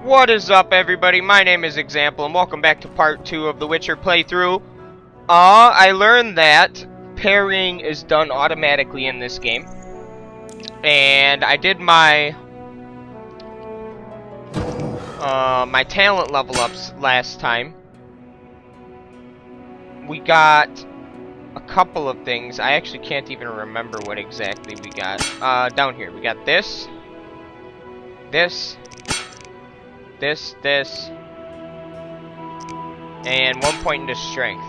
What is up, everybody? My name is Exxample, and welcome back to part 2 of the Witcher playthrough. I learned that parrying is done automatically in this game. And I did my my talent level ups last time. We got a couple of things. I actually can't even remember what exactly we got. Down here, we got this, and 1 point into strength.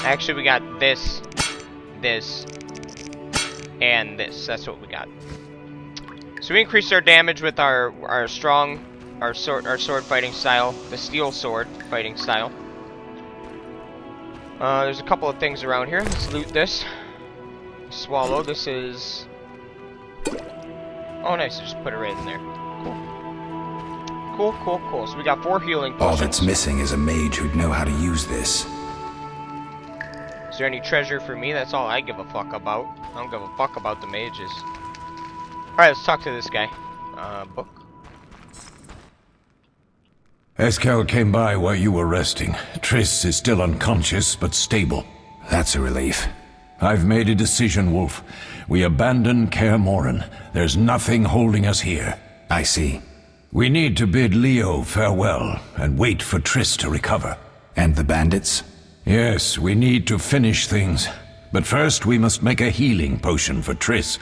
Actually, we got this, and this. That's what we got. So we increased our damage with our sword fighting style, the steel sword fighting style. There's a couple of things around here. Let's loot this. Swallow. This is. Oh, nice. Just put it right in there. Cool. So we got 4 healing potions. All that's missing is a mage who'd know how to use this. Is there any treasure for me? That's all I give a fuck about. I don't give a fuck about the mages. Alright, let's talk to this guy. Book. Exxample came by while you were resting. Triss is still unconscious, but stable. That's a relief. I've made a decision, Wolf. We abandon Kaer Morhen. There's nothing holding us here. I see. We need to bid Leo farewell and wait for Triss to recover. And the bandits? Yes, we need to finish things. But first we must make a healing potion for Triss.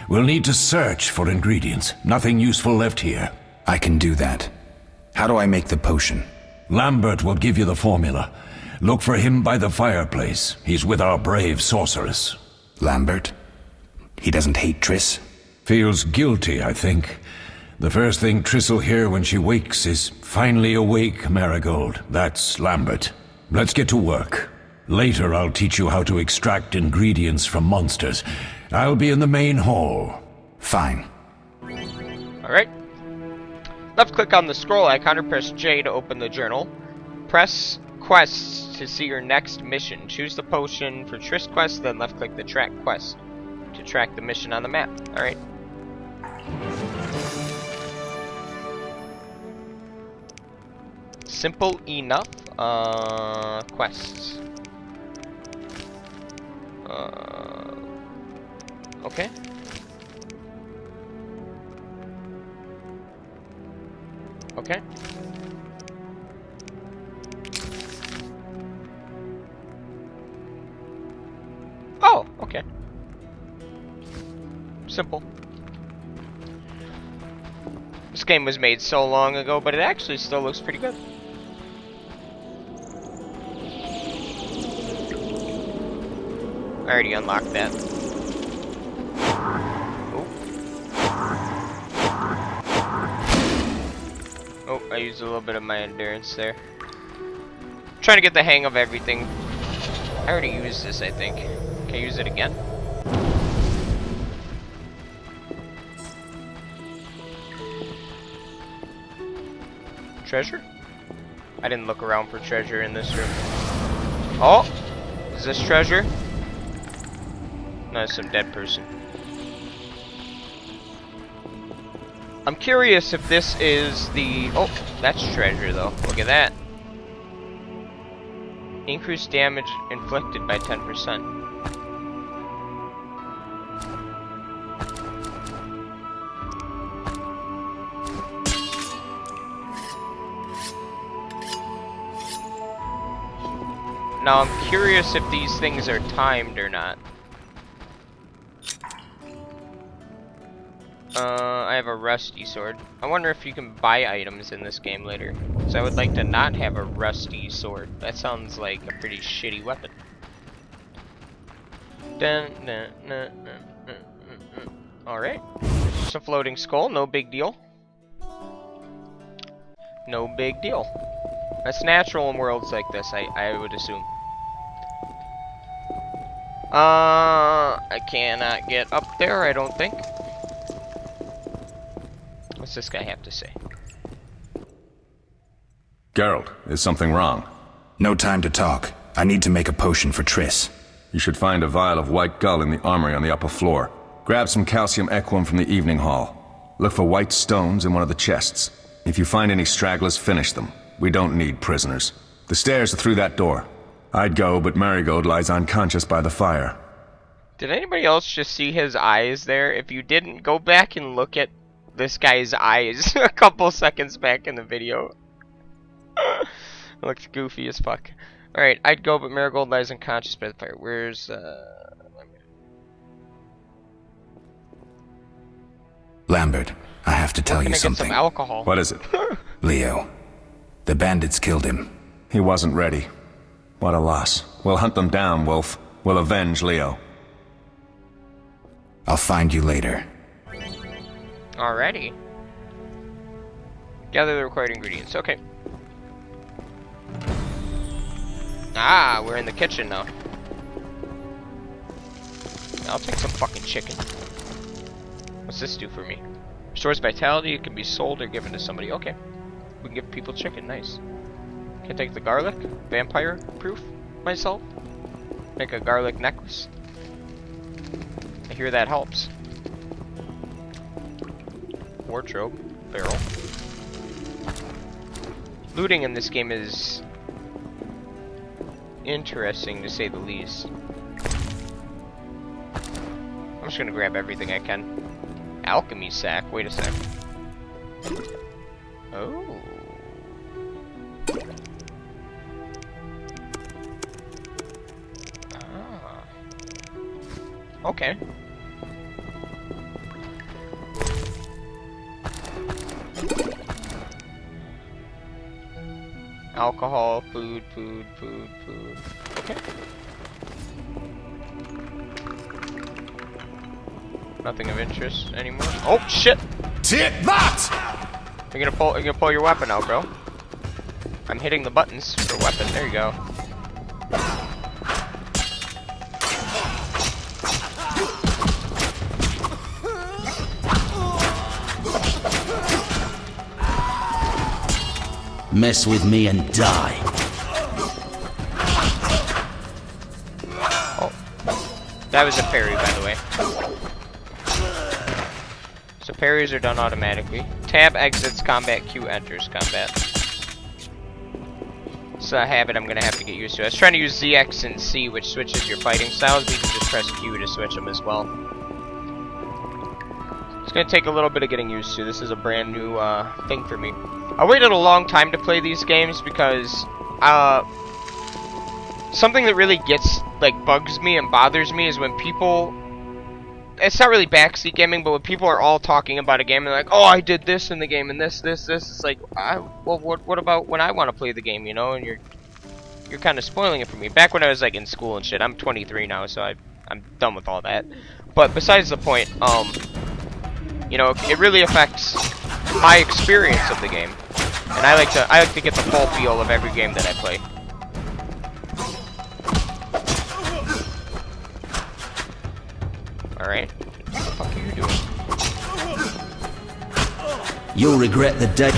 We'll need to search for ingredients. Nothing useful left here. I can do that. How do I make the potion? Lambert will give you the formula. Look for him by the fireplace. He's with our brave sorceress. Lambert? He doesn't hate Triss? Feels guilty, I think. The first thing Triss will hear when she wakes is, "Finally awake, Marigold." That's Lambert. Let's get to work. Later I'll teach you how to extract ingredients from monsters. I'll be in the main hall. Fine. Alright. Left click on the scroll icon or press J to open the journal. Press quests to see your next mission. Choose the potion for Triss quest, then left click the track quest to track the mission on the map. Alright. Simple enough. Quests. Okay. Okay. Oh, okay. Simple. This game was made so long ago, but it actually still looks pretty good. I already unlocked that. Oh, I used a little bit of my endurance there. I'm trying to get the hang of everything. I already used this, I think. Can I use it again? Treasure? I didn't look around for treasure in this room. Oh! Is this treasure? No, it's some dead person. I'm curious if this is the... Oh, that's treasure though. Look at that. Increased damage inflicted by 10%. Now I'm curious if these things are timed or not. I have a rusty sword. I wonder if you can buy items in this game later. Because I would like to not have a rusty sword. That sounds like a pretty shitty weapon. Alright. Just a floating skull, no big deal. No big deal. That's natural in worlds like this, I would assume. I cannot get up there, I don't think. What's this guy have to say? Geralt, is something wrong? No time to talk. I need to make a potion for Triss. You should find a vial of white gull in the armory on the upper floor. Grab some calcium equum from the evening hall. Look for white stones in one of the chests. If you find any stragglers, finish them. We don't need prisoners. The stairs are through that door. I'd go, but Marigold lies unconscious by the fire. Did anybody else just see his eyes there? If you didn't, go back and look at this guy's eyes a couple seconds back in the video. Looks goofy as fuck. Alright, I'd go, but Marigold lies unconscious by the fire. Where's, Lambert, I have to tell you Get something. some alcohol. What is it? Leo, the bandits killed him. He wasn't ready. What a loss. We'll hunt them down, Wolf. We'll avenge Leo. I'll find you later. Alrighty. Gather the required ingredients. Okay. Ah, we're in the kitchen now. I'll take some fucking chicken. What's this do for me? Restores vitality. It can be sold or given to somebody. Okay. We can give people chicken. Nice. Can I take the garlic? Vampire proof myself? Make a garlic necklace. I hear that helps. Wardrobe. Barrel. Looting in this game is interesting to say the least. I'm just gonna grab everything I can. Alchemy sack. Wait a sec. Oh. Ah. Okay. Alcohol, food. Okay. Nothing of interest anymore. Oh shit! Take that! You're gonna pull your weapon out, bro. I'm hitting the buttons for weapon. There you go. Mess with me and die. Oh. That was a parry, by the way. So parries are done automatically. Tab exits combat, Q enters combat. It's a habit I'm gonna have to get used to. I was trying to use ZX and C, which switches your fighting styles, but you can just press Q to switch them as well. It's gonna take a little bit of getting used to. This is a brand new thing for me. I waited a long time to play these games because something that really bugs me and bothers me is when people, it's not really backseat gaming, but when people are all talking about a game and they're like, oh, I did this in the game and this, it's like, well, what about when I want to play the game, you know? And you're kind of spoiling it for me. Back when I was like in school and shit, I'm 23 now, so I'm done with all that. But besides the point, you know, it really affects my experience of the game, and I like to get the full feel of every game that I play. Alright. What the fuck are you doing? You'll regret the day.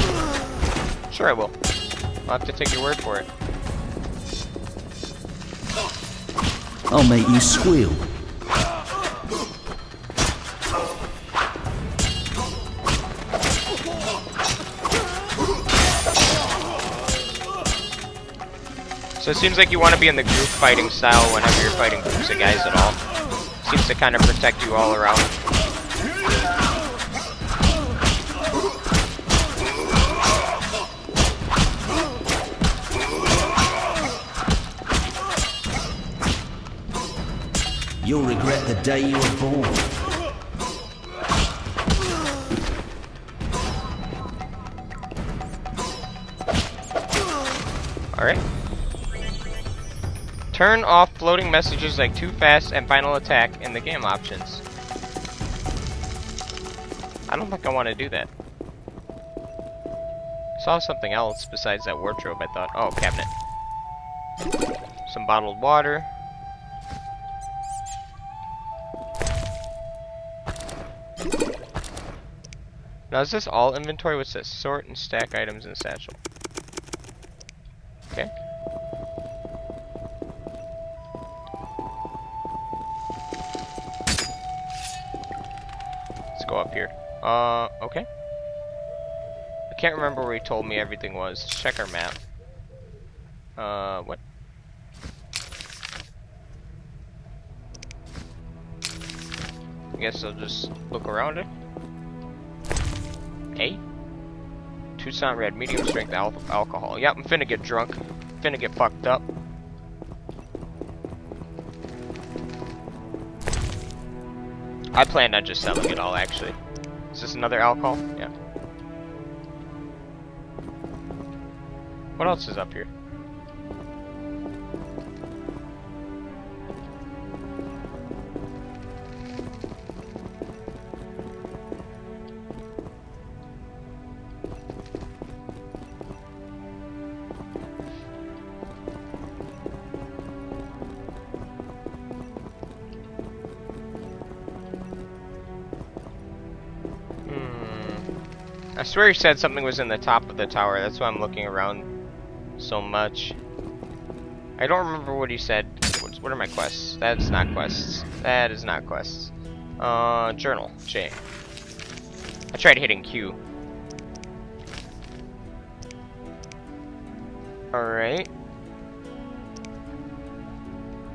Sure I will. I'll have to take your word for it. I'll make you squeal. So it seems like you want to be in the group fighting style whenever you're fighting groups of guys at all. Seems to kind of protect you all around. You'll regret the day you were born. Alright. Turn off floating messages like too fast and final attack in the game options. I don't think I want to do that. I saw something else besides that wardrobe, I thought. Oh, cabinet. Some bottled water. Now is this all inventory? What's this? Sort and stack items in satchel. Okay. Let's go up here. Okay. I can't remember where he told me everything was. Let's check our map. What? I guess I'll just look around it. Hey? Tucson Red, medium strength alcohol. Yep, I'm finna get drunk. Finna get fucked up. I planned on just selling it all, actually. Is this another alcohol? Yeah. What else is up here? I swear he said something was in the top of the tower. That's why I'm looking around so much. I don't remember what he said. What are my quests? That's not quests. That is not quests. Journal. J. I tried hitting Q. Alright.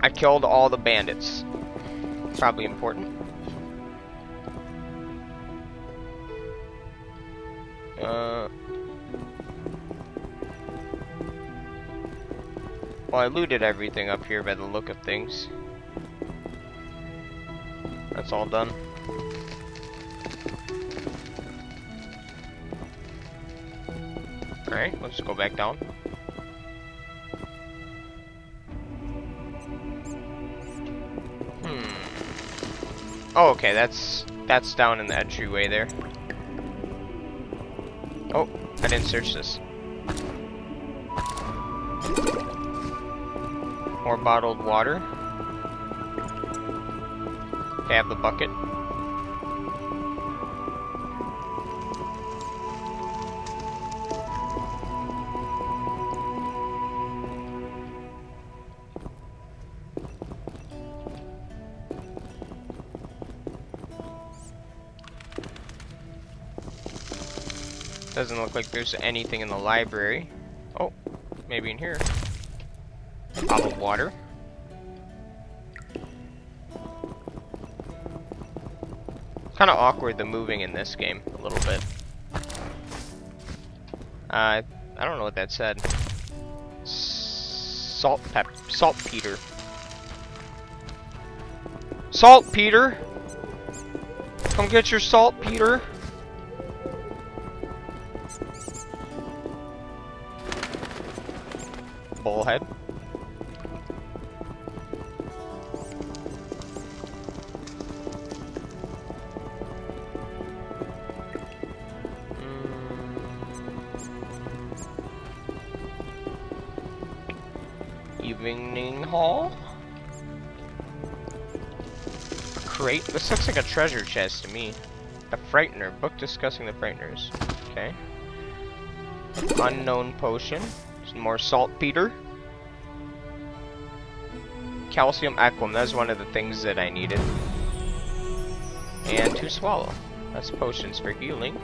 I killed all the bandits. Probably important. Well, I looted everything up here by the look of things. That's all done. Alright, let's go back down. Oh, okay, that's down in the entryway there. Oh, I didn't search this. More bottled water. Okay, I have the bucket. Doesn't look like there's anything in the library. Oh, maybe in here. Bottled water. Kind of awkward the moving in this game a little bit. I don't know what that said. Saltpeter. Saltpeter. Come get your saltpeter. Bullhead. Evening hall. A crate. This looks like a treasure chest to me. A frightener. Book discussing the frighteners. Okay. Unknown potion. Some more saltpeter. Calcium aquam. That's one of the things that I needed. And to swallow. That's potions for healing.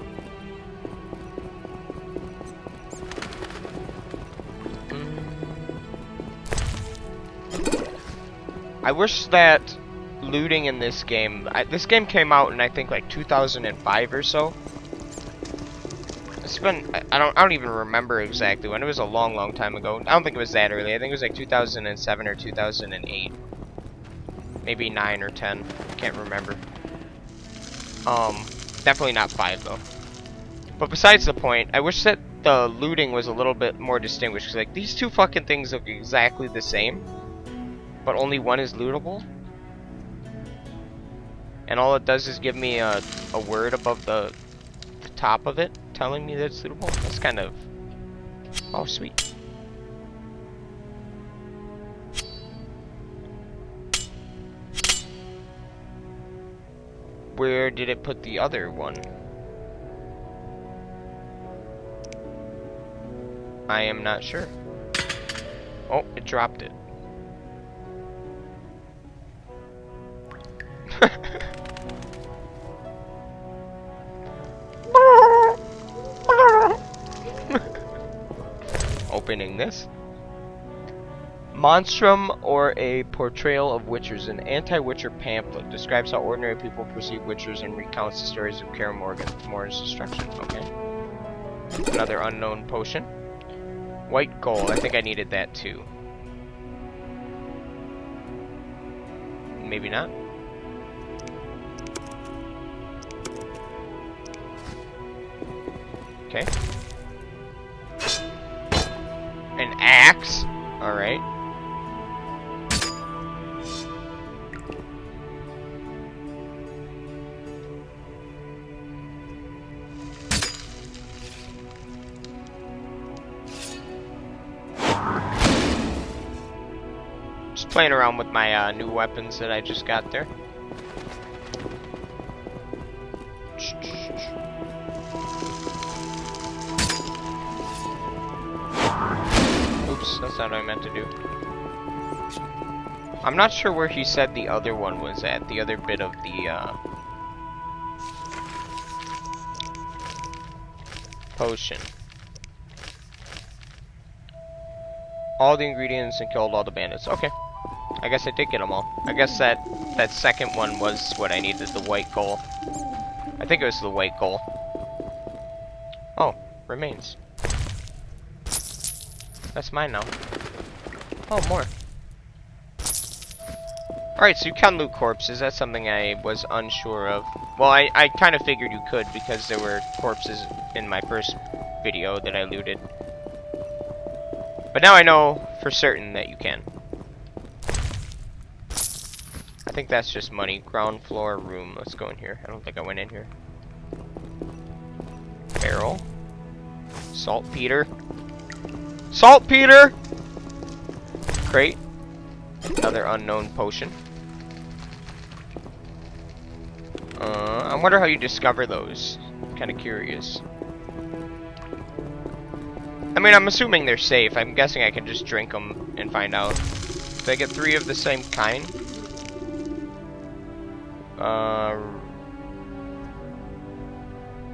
I wish that looting in this game. This game came out in I think like 2005 or so. It's been I don't even remember exactly when. It was a long time ago. I don't think it was that early. I think it was like 2007 or 2008. Maybe 9 or 10. I can't remember. Definitely not 5 though. But besides the point, I wish that the looting was a little bit more distinguished. Cause like these two fucking things look exactly the same, but only one is lootable. And all it does is give me a word above the top of it telling me that it's lootable. That's kind of... Oh, sweet. Where did it put the other one? I am not sure. Oh, it dropped it. opening this. Monstrum, or a portrayal of witchers, an anti-witcher pamphlet, describes how ordinary people perceive witchers and recounts the stories of Kaer Morhen's destruction. Okay. Another unknown potion. White gold. I think I needed that too. Maybe not. Okay. An axe. Alright. Just playing around with my new weapons that I just got there. Oops, that's not what I meant to do. I'm not sure where he said the other one was at, the other bit of the potion. All the ingredients and killed all the bandits. Okay. I guess I did get them all. I guess that second one was what I needed, the white goal. I think it was the white goal. Oh, remains. That's mine now. Oh, more. Alright, so you can loot corpses. That's something I was unsure of. Well, I kind of figured you could because there were corpses in my first video that I looted. But now I know for certain that you can. I think that's just money. Ground floor room. Let's go in here. I don't think I went in here. Barrel. Saltpeter. Saltpeter! Crate. Another unknown potion. I wonder how you discover those. Kind of curious. I mean, I'm assuming they're safe. I'm guessing I can just drink them and find out. Did I get 3 of the same kind?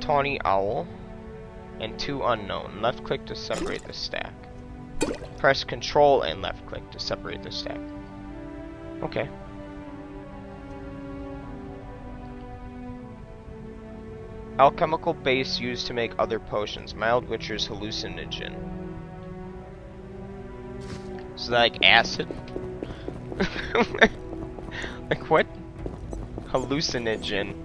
Tawny owl. And 2 unknown. Left click to separate the stack. Press control and left click to separate the stack. Okay. Alchemical base used to make other potions. Mild Witcher's hallucinogen. Is that like acid? Like what? Hallucinogen.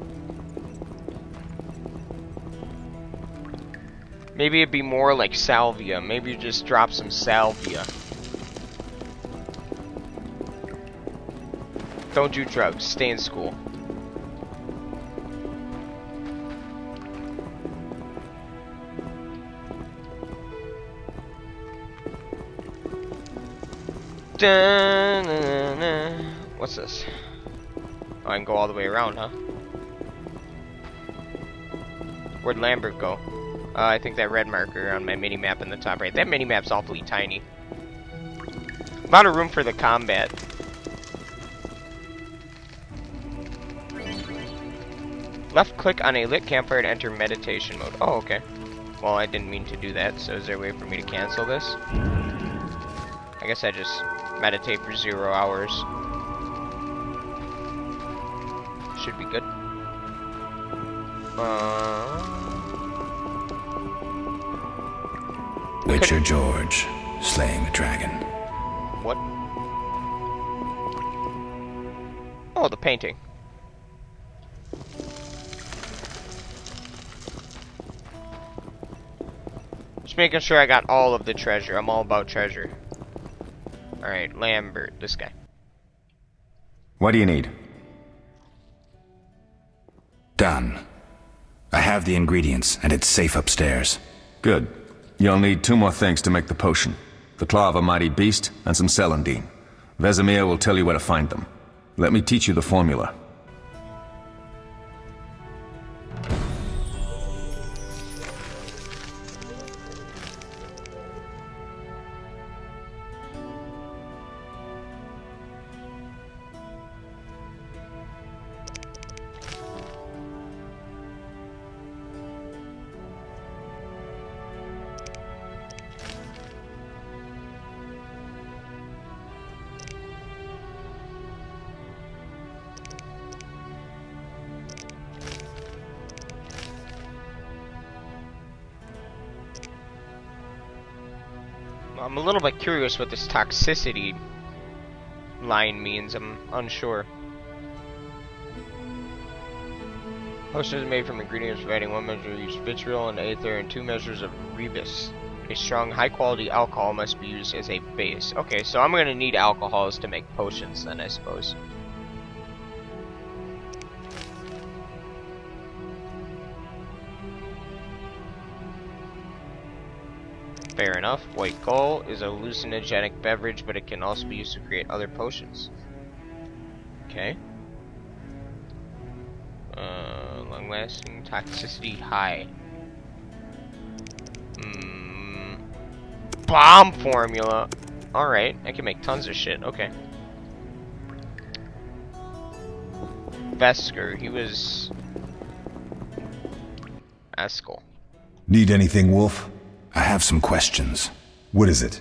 Maybe it'd be more like salvia. Maybe you just drop some salvia. Don't do drugs. Stay in school. What's this? Oh, I can go all the way around, huh? Where'd Lambert go? I think that red marker on my mini-map in the top right. That mini-map's awfully tiny. A lot of room for the combat. Left click on a lit campfire to enter meditation mode. Oh, okay. Well, I didn't mean to do that, so is there a way for me to cancel this? I guess I just meditate for 0 hours. Should be good. Witcher George, slaying the dragon. What? Oh, the painting. Just making sure I got all of the treasure. I'm all about treasure. Alright, Lambert, this guy. What do you need? Done. I have the ingredients, and it's safe upstairs. Good. You'll need 2 more things to make the potion. The claw of a mighty beast, and some celandine. Vesemir will tell you where to find them. Let me teach you the formula. I'm a little bit curious what this toxicity line means. I'm unsure. Potions are made from ingredients providing 1 measure of each vitriol and aether and 2 measures of rebus. A strong, high-quality alcohol must be used as a base. Okay, so I'm gonna need alcohols to make potions then, I suppose. Fair enough. White Gull is a hallucinogenic beverage, but it can also be used to create other potions. Okay. Long-lasting toxicity high. Bomb formula. Alright, I can make tons of shit. Okay. Vesker, he was... Eskel. Need anything, Wolf? I have some questions. What is it?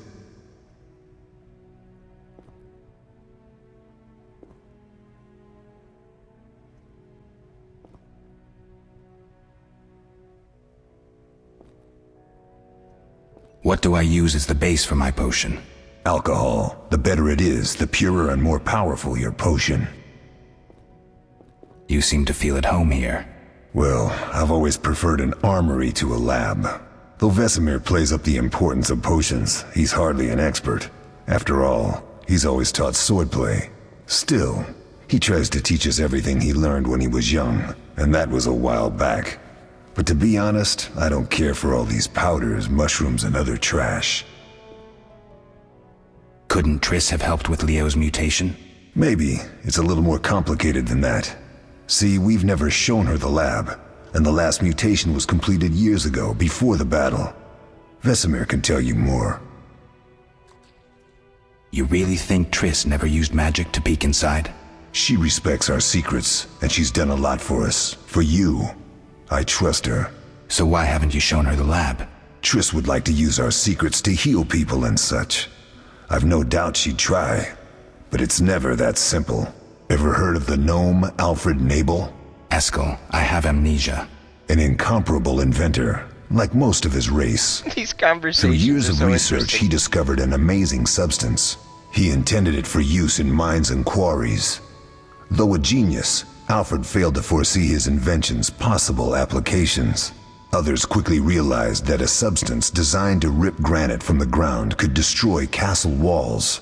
What do I use as the base for my potion? Alcohol. The better it is, the purer and more powerful your potion. You seem to feel at home here. Well, I've always preferred an armory to a lab. Though Vesemir plays up the importance of potions, he's hardly an expert. After all, he's always taught swordplay. Still, he tries to teach us everything he learned when he was young, and that was a while back. But to be honest, I don't care for all these powders, mushrooms, and other trash. Couldn't Triss have helped with Leo's mutation? Maybe. It's a little more complicated than that. See, we've never shown her the lab, and the last mutation was completed years ago, before the battle. Vesemir can tell you more. You really think Triss never used magic to peek inside? She respects our secrets, and she's done a lot for us. For you. I trust her. So why haven't you shown her the lab? Triss would like to use our secrets to heal people and such. I've no doubt she'd try, but it's never that simple. Ever heard of the gnome Alfred Nabel? Eskel, I have amnesia. An incomparable inventor, like most of his race. These conversations Through years are of so research, interesting. he discovered an amazing substance. He intended it for use in mines and quarries. Though a genius, Alfred failed to foresee his invention's possible applications. Others quickly realized that a substance designed to rip granite from the ground could destroy castle walls.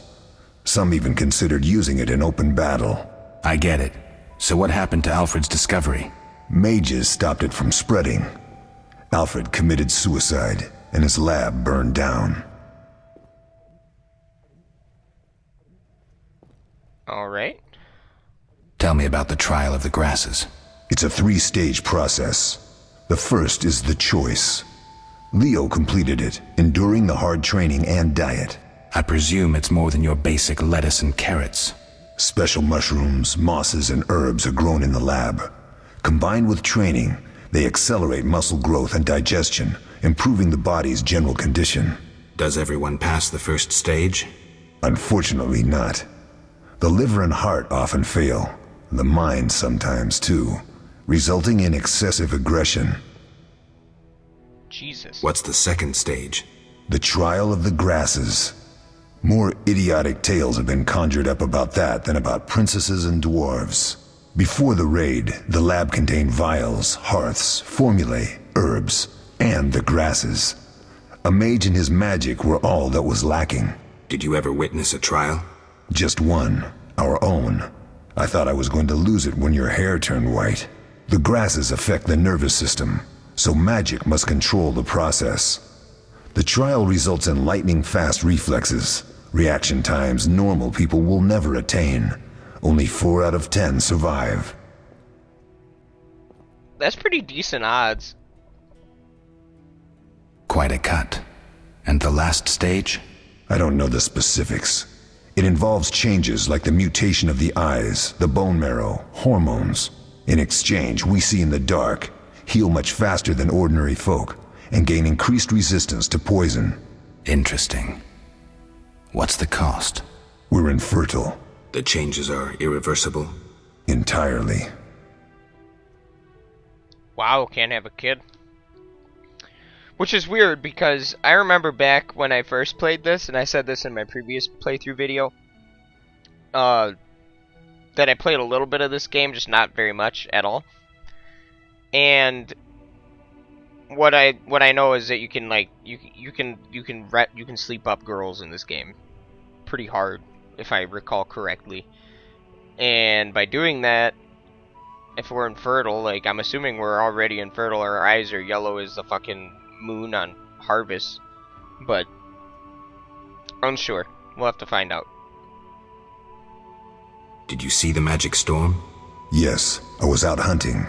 Some even considered using it in open battle. I get it. So what happened to Alfred's discovery? Mages stopped it from spreading. Alfred committed suicide, and his lab burned down. Alright. Tell me about the trial of the grasses. It's a 3-stage process. The first is the choice. Leo completed it, enduring the hard training and diet. I presume it's more than your basic lettuce and carrots. Special mushrooms, mosses, and herbs are grown in the lab. Combined with training, they accelerate muscle growth and digestion, improving the body's general condition. Does everyone pass the first stage? Unfortunately not. The liver and heart often fail, the mind sometimes too, resulting in excessive aggression. Jesus. What's the second stage? The trial of the grasses. More idiotic tales have been conjured up about that than about princesses and dwarves. Before the raid, the lab contained vials, hearths, formulae, herbs, and the grasses. A mage and his magic were all that was lacking. Did you ever witness a trial? Just one, our own. I thought I was going to lose it when your hair turned white. The grasses affect the nervous system, so magic must control the process. The trial results in lightning-fast reflexes, reaction times normal people will never attain. Only 4 out of 10 survive. That's pretty decent odds. Quite a cut. And the last stage? I don't know the specifics. It involves changes like the mutation of the eyes, the bone marrow, hormones. In exchange, we see in the dark, heal much faster than ordinary folk, and gain increased resistance to poison. Interesting. What's the cost? We're infertile. The changes are irreversible? Entirely. Wow, can't have a kid. Which is weird because I remember back when I first played this, and I said this in my previous playthrough video, that I played a little bit of this game, just not very much at all. And what I know is that you can like you can sleep up girls in this game pretty hard, if I recall correctly. And by doing that, if we're infertile, like I'm assuming we're already infertile, our eyes are yellow as the fucking moon on harvest, but unsure. We'll have to find out. Did you see the magic storm? Yes, I was out hunting.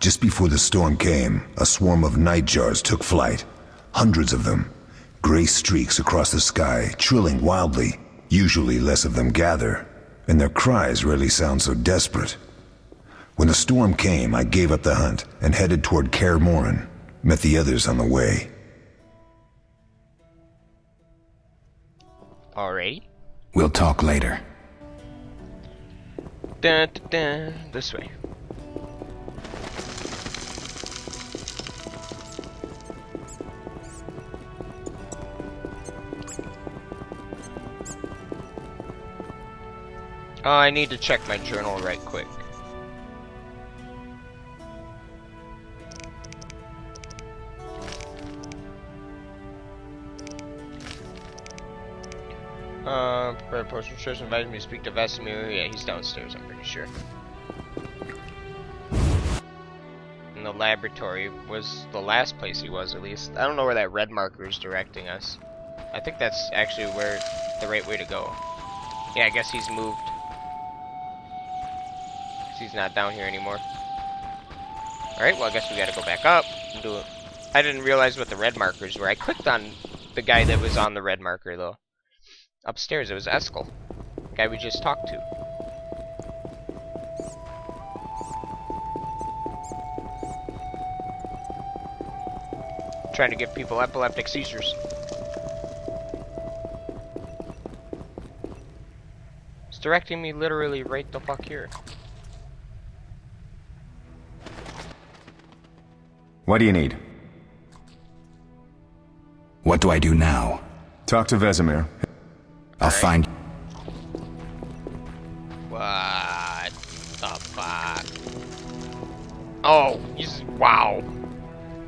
Just before the storm came, a swarm of nightjars took flight. Hundreds of them. Gray streaks across the sky, trilling wildly. Usually less of them gather, and their cries rarely sound so desperate. When the storm came, I gave up the hunt and headed toward Kaer Morhen. Met the others on the way. Alrighty. We'll talk later. Dun, dun, dun. This way. I need to check my journal right quick. Prepare potion. Trish invited me to speak to Vesemir. Yeah, he's downstairs, I'm pretty sure. And the laboratory was the last place he was, at least. I don't know where that red marker is directing us. I think that's actually where the right way to go. Yeah, I guess he's moved. He's not down here anymore. Alright, well I guess we gotta go back up and do it. I didn't realize what the red markers were. I clicked on the guy that was on the red marker though. Upstairs, it was Eskel. The guy we just talked to. Trying to give people epileptic seizures. It's directing me literally right the fuck here. What do you need? What do I do now? Talk to Vesemir. I'll find... What the fuck? Oh, wow.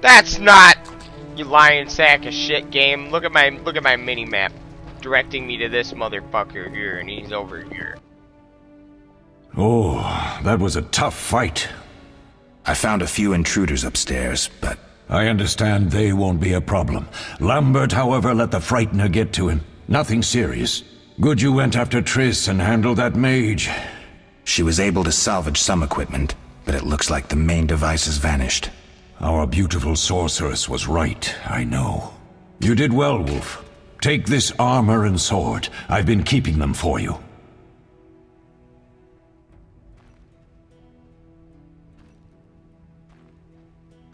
That's not, you lying sack of shit, game. Look at my mini map directing me to this motherfucker here, and he's over here. Oh, that was a tough fight. I found a few intruders upstairs, but... I understand they won't be a problem. Lambert, however, let the Frightener get to him. Nothing serious. Good you went after Triss and handled that mage. She was able to salvage some equipment, but it looks like the main device has vanished. Our beautiful sorceress was right, I know. You did well, Wolf. Take this armor and sword. I've been keeping them for you.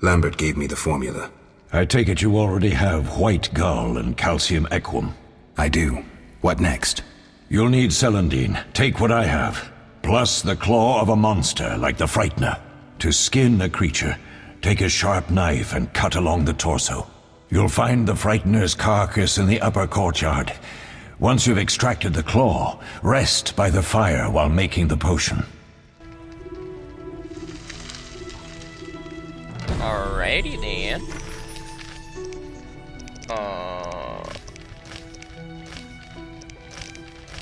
Lambert gave me the formula. I take it you already have white gull and calcium equum. I do. What next? You'll need celandine. Take what I have. Plus the claw of a monster, like the Frightener. To skin a creature, take a sharp knife and cut along the torso. You'll find the Frightener's carcass in the upper courtyard. Once you've extracted the claw, rest by the fire while making the potion. Alrighty then.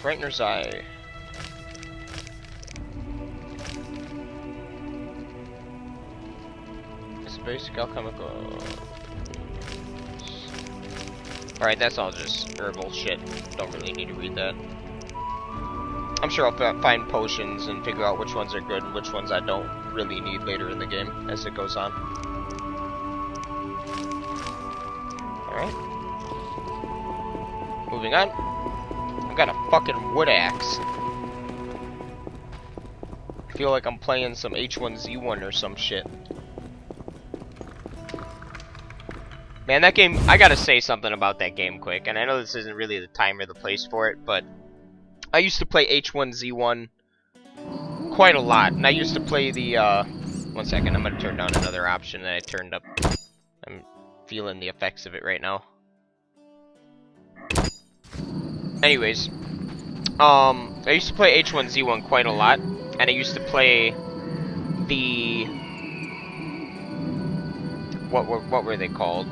Frightener's Eye. It's basic alchemical. Alright, that's all just herbal shit. Don't really need to read that. I'm sure I'll find potions and figure out which ones are good and which ones I don't really need later in the game as it goes on. Alright. Moving on. I've got a fucking wood axe. I feel like I'm playing some H1Z1 or some shit. Man, that game, I gotta say something about that game quick, and I know this isn't really the time or the place for it, but I used to play H1Z1 quite a lot, and I used to play the, one second, I'm gonna turn down another option that I turned up. I'm feeling the effects of it right now. Anyways, I used to play H1Z1 quite a lot, and I used to play the what were they called?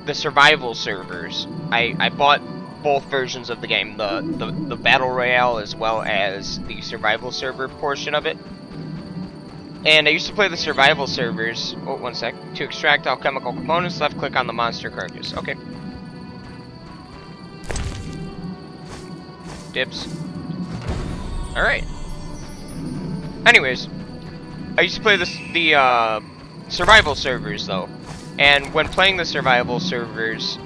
The survival servers. I bought both versions of the game, the battle royale as well as the survival server portion of it. And I used to play the survival servers. Oh, one sec. To extract alchemical components, left click on the monster carcass. Okay. Dibs. Alright. Anyways, I used to play the survival servers though. And when playing the survival servers,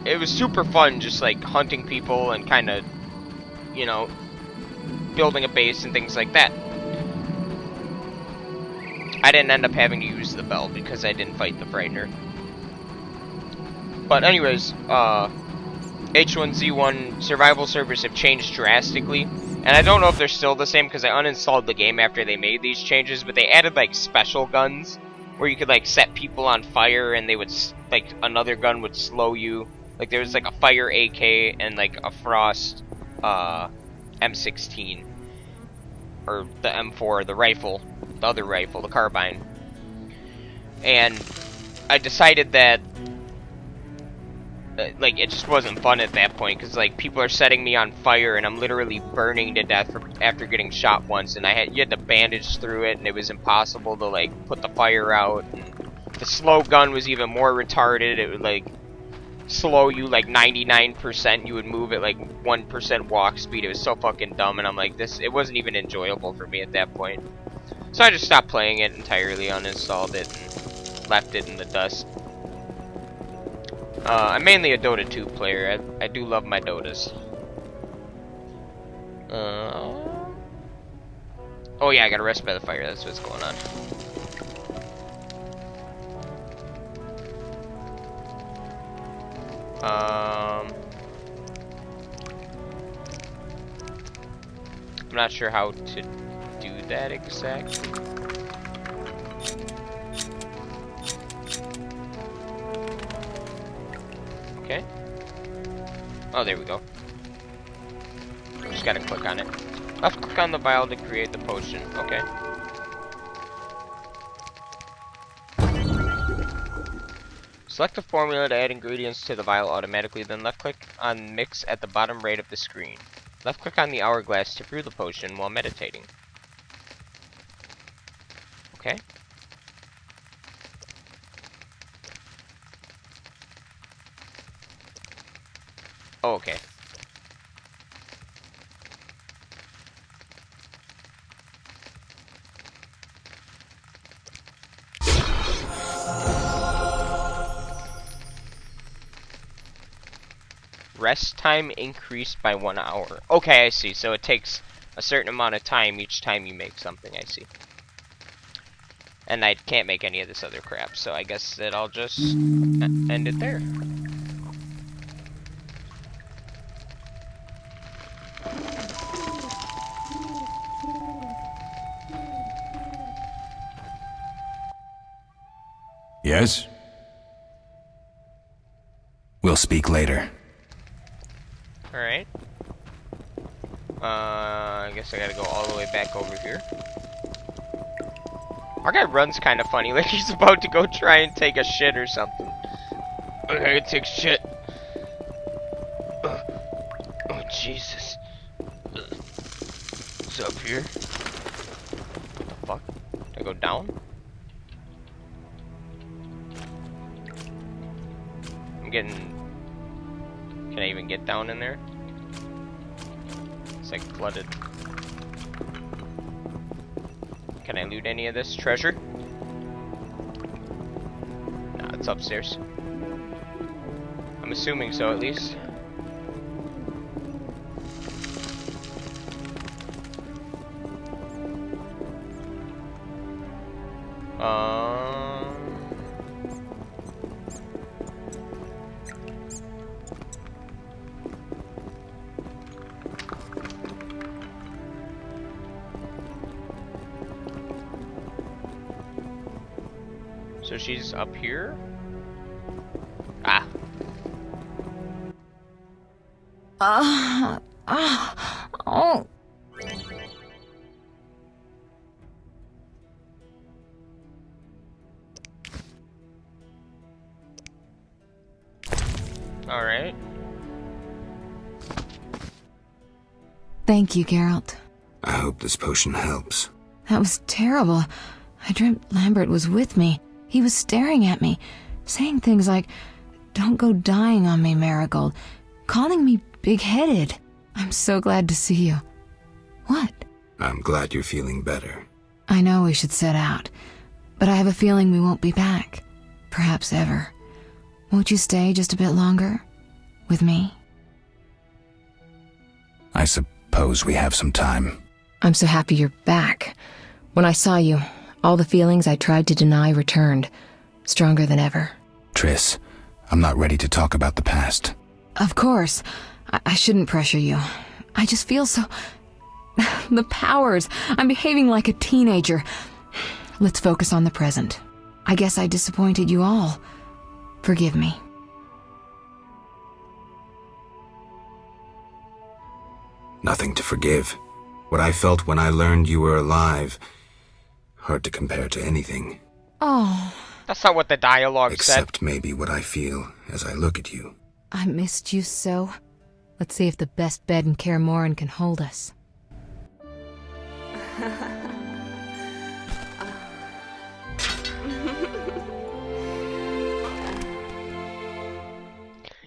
it was super fun just like hunting people and kind of, you know, building a base and things like that. I didn't end up having to use the bell because I didn't fight the Frightener. But anyways, H1Z1 survival servers have changed drastically. And I don't know if they're still the same because I uninstalled the game after they made these changes, but they added like special guns where you could like set people on fire and they would, like, another gun would slow you. Like there was like a fire AK and like a frost M16. Or the M4, the rifle, the other rifle, the carbine. And I decided that like it just wasn't fun at that point because like people are setting me on fire and I'm literally burning to death after getting shot once, and you had to bandage through it and it was impossible to like put the fire out. And the slow gun was even more retarded. It would like slow you like 99%. You would move at like 1% walk speed. It was so fucking dumb, and I'm like, it wasn't even enjoyable for me at that point. So I just stopped playing it entirely, uninstalled it, and left it in the dust. I'm mainly a Dota 2 player. I do love my Dotas. Oh yeah, I got arrested by the fire. That's what's going on. I'm not sure how to do that exactly. Okay. Oh, there we go. Just gotta click on it. Left click on the vial to create the potion. Okay. Select a formula to add ingredients to the vial automatically, then left click on mix at the bottom right of the screen. Left click on the hourglass to brew the potion while meditating. Okay. Oh, okay. Rest time increased by 1 hour. Okay, I see. So it takes a certain amount of time each time you make something. I see. And I can't make any of this other crap, so I guess that I'll just end it there. Yes? We'll speak later. Alright. I guess I gotta go all the way back over here. Our guy runs kind of funny, like he's about to go try and take a shit or something. I gotta take shit. Oh, Jesus. What's up here? What the fuck? Do I go down? I'm getting... Can I even get down in there? It's like flooded. Can I loot any of this treasure? Nah, it's upstairs. I'm assuming so, at least. So she's up here? Ah. Oh. Alright. Thank you, Geralt. I hope this potion helps. That was terrible. I dreamt Lambert was with me. He was staring at me, saying things like, "Don't go dying on me, Marigold," calling me big-headed. I'm so glad to see you. What? I'm glad you're feeling better. I know we should set out, but I have a feeling we won't be back. Perhaps ever. Won't you stay just a bit longer? With me? I suppose we have some time. I'm so happy you're back. When I saw you, all the feelings I tried to deny returned, stronger than ever. Triss, I'm not ready to talk about the past. Of course. I shouldn't pressure you. I just feel so... The powers. I'm behaving like a teenager. Let's focus on the present. I guess I disappointed you all. Forgive me. Nothing to forgive. What I felt when I learned you were alive, hard to compare to anything. Oh. That's not what the dialogue Except maybe what I feel as I look at you. I missed you so. Let's see if the best bed in Kaer Morhen can hold us.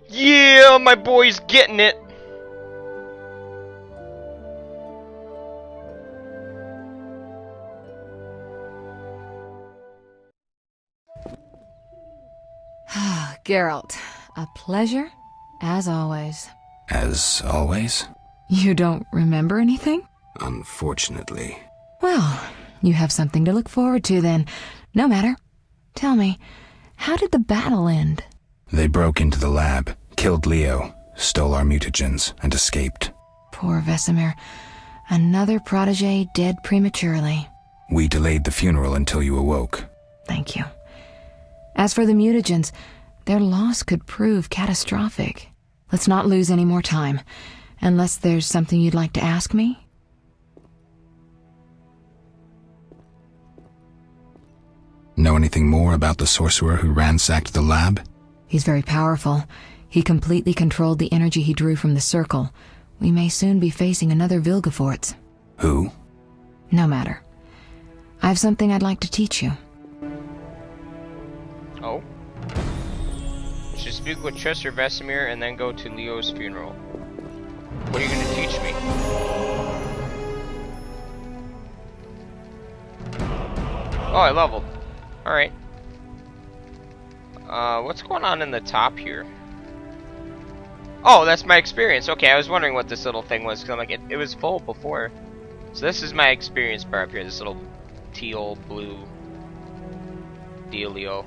Yeah, my boy's getting it. Geralt, a pleasure, as always. As always? You don't remember anything? Unfortunately. Well, you have something to look forward to then. No matter. Tell me, how did the battle end? They broke into the lab, killed Leo, stole our mutagens, and escaped. Poor Vesemir. Another protege dead prematurely. We delayed the funeral until you awoke. Thank you. As for the mutagens, their loss could prove catastrophic. Let's not lose any more time. Unless there's something you'd like to ask me? Know anything more about the sorcerer who ransacked the lab? He's very powerful. He completely controlled the energy he drew from the circle. We may soon be facing another Vilgefortz. Who? No matter. I have something I'd like to teach you. Oh. You should speak with Triss or Vesemir and then go to Leo's funeral. What are you gonna teach me? Oh, I leveled. Alright. What's going on in the top here? Oh, that's my experience. Okay, I was wondering what this little thing was, because I'm like, it was full before. So this is my experience bar up here, this little teal blue dealio.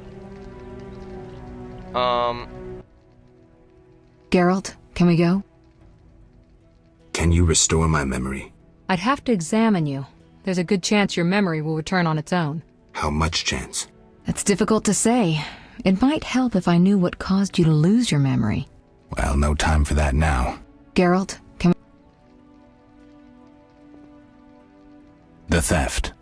Geralt, can we go? Can you restore my memory? I'd have to examine you. There's a good chance your memory will return on its own. How much chance? It's difficult to say. It might help if I knew what caused you to lose your memory. Well, no time for that now. Geralt, can we... The theft.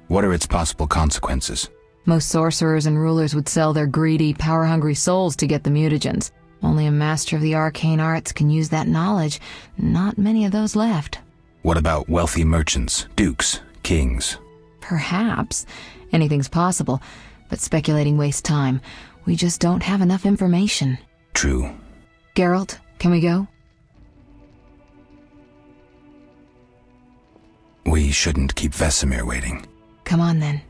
What are its possible consequences? Most sorcerers and rulers would sell their greedy, power-hungry souls to get the mutagens. Only a master of the arcane arts can use that knowledge. Not many of those left. What about wealthy merchants, dukes, kings? Perhaps. Anything's possible, but speculating wastes time. We just don't have enough information. True. Geralt, can we go? We shouldn't keep Vesemir waiting. Come on then.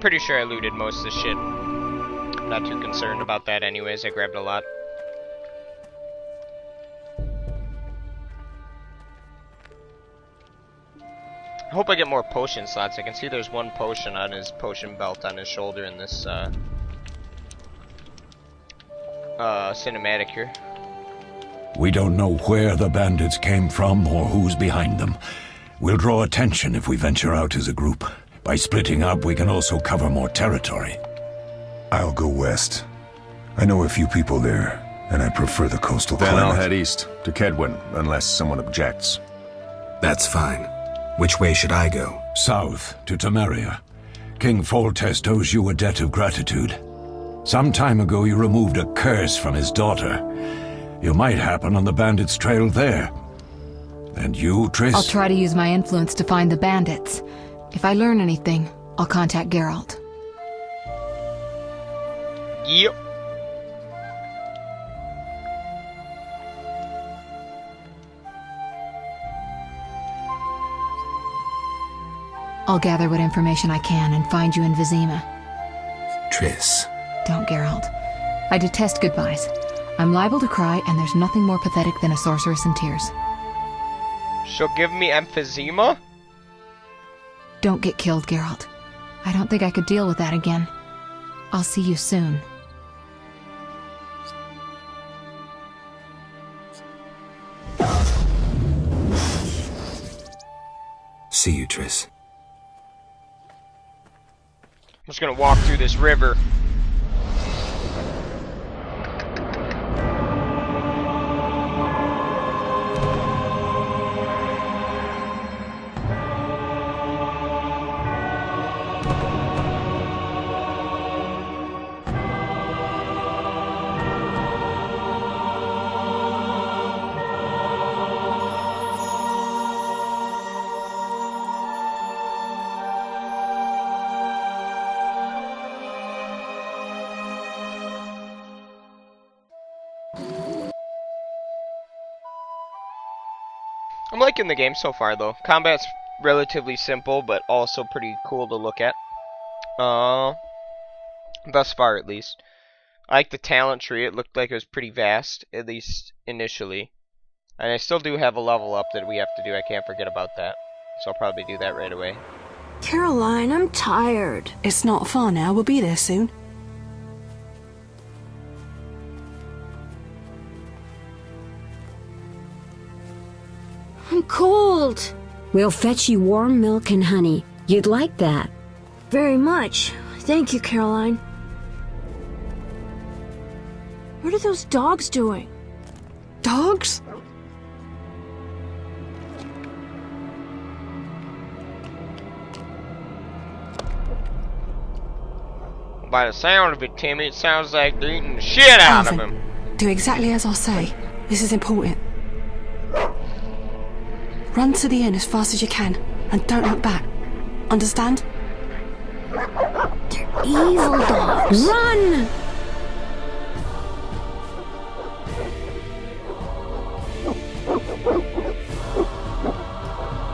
Pretty sure I looted most of the shit. Not too concerned about that anyways, I grabbed a lot. I hope I get more potion slots. I can see there's one potion on his potion belt on his shoulder in this cinematic here. We don't know where the bandits came from or who's behind them, We'll draw attention if we venture out as a group. By splitting up, we can also cover more territory. I'll go west. I know a few people there, and I prefer the coastal Then climate. I'll head east, to Kedwin, unless someone objects. That's fine. Which way should I go? South, to Temeria. King Foltest owes you a debt of gratitude. Some time ago you removed a curse from his daughter. You might happen on the bandits' trail there. And you, Triss? I'll try to use my influence to find the bandits. If I learn anything, I'll contact Geralt. Yep. I'll gather what information I can and find you in Vizima. Triss. Don't, Geralt. I detest goodbyes. I'm liable to cry, and there's nothing more pathetic than a sorceress in tears. She'll give me emphysema? Don't get killed, Geralt. I don't think I could deal with that again. I'll see you soon. See you, Triss. I'm just gonna walk through this river. I'm liking the game so far, though. Combat's relatively simple, but also pretty cool to look at. Thus far, at least. I like the talent tree. It looked like it was pretty vast, at least initially. And I still do have a level up that we have to do. I can't forget about that. So I'll probably do that right away. Caroline, I'm tired. It's not far now. We'll be there soon. I'm cold. We'll fetch you warm milk and honey. You'd like that. Very much. Thank you, Caroline. What are those dogs doing? Dogs? By the sound of it, Timmy, it sounds like they're eating the shit out of Alvin, him. do exactly as I say. This is important. Run to the inn as fast as you can, and don't look back. Understand? They're evil dogs. Run!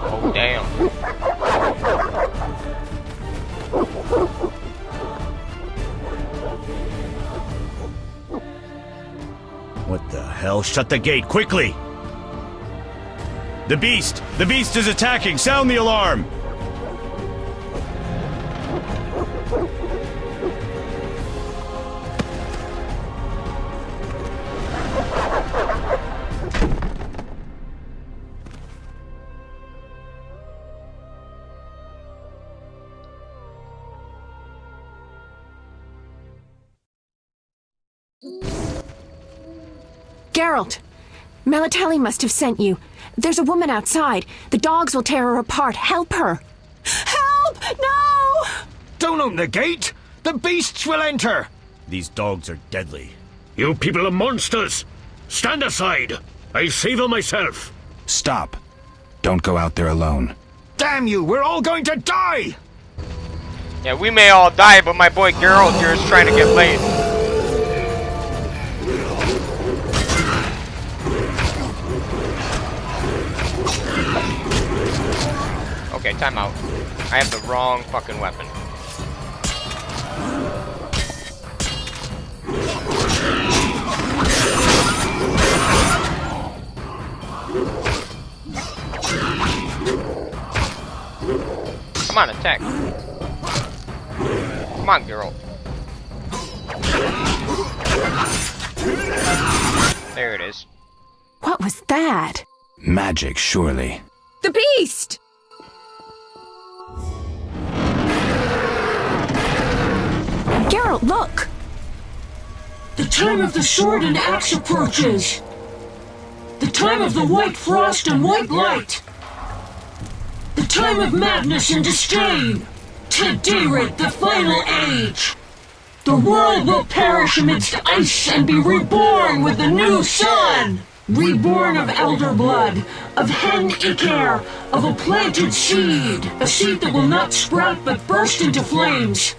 Oh, damn. What the hell? Shut the gate, quickly! The beast! The beast is attacking! Sound the alarm! Geralt! Melatelli must have sent you. There's a woman outside. The dogs will tear her apart. Help her! Help! No! Don't open the gate! The beasts will enter! These dogs are deadly. You people are monsters! Stand aside! I'll save them myself! Stop. Don't go out there alone. Damn you! We're all going to die! Yeah, we may all die, but my boy Geralt here is trying to get laid. Okay, time out. I have the wrong fucking weapon. Come on, attack. Come on, Geralt. There it is. What was that? Magic, surely. The beast! Geralt, look! The time of the sword and axe approaches. The time of the white frost and white light. The time of madness and disdain. To Dayrate, the final age. The world will perish amidst ice and be reborn with the new sun. Reborn of elder blood, of hen Icair, of a planted seed. A seed that will not sprout but burst into flames.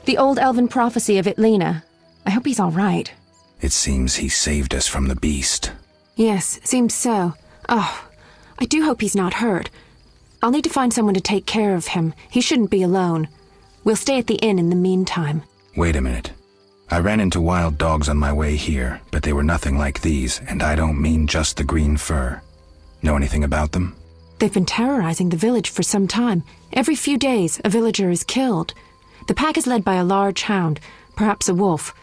The old elven prophecy of Itlena. I hope he's all right. It seems he saved us from the beast. Yes, seems so. Oh, I do hope he's not hurt. I'll need to find someone to take care of him. He shouldn't be alone. We'll stay at the inn in the meantime. Wait a minute. I ran into wild dogs on my way here, but they were nothing like these, and I don't mean just the green fur. Know anything about them? They've been terrorizing the village for some time. Every few days, a villager is killed. The pack is led by a large hound, perhaps a wolf.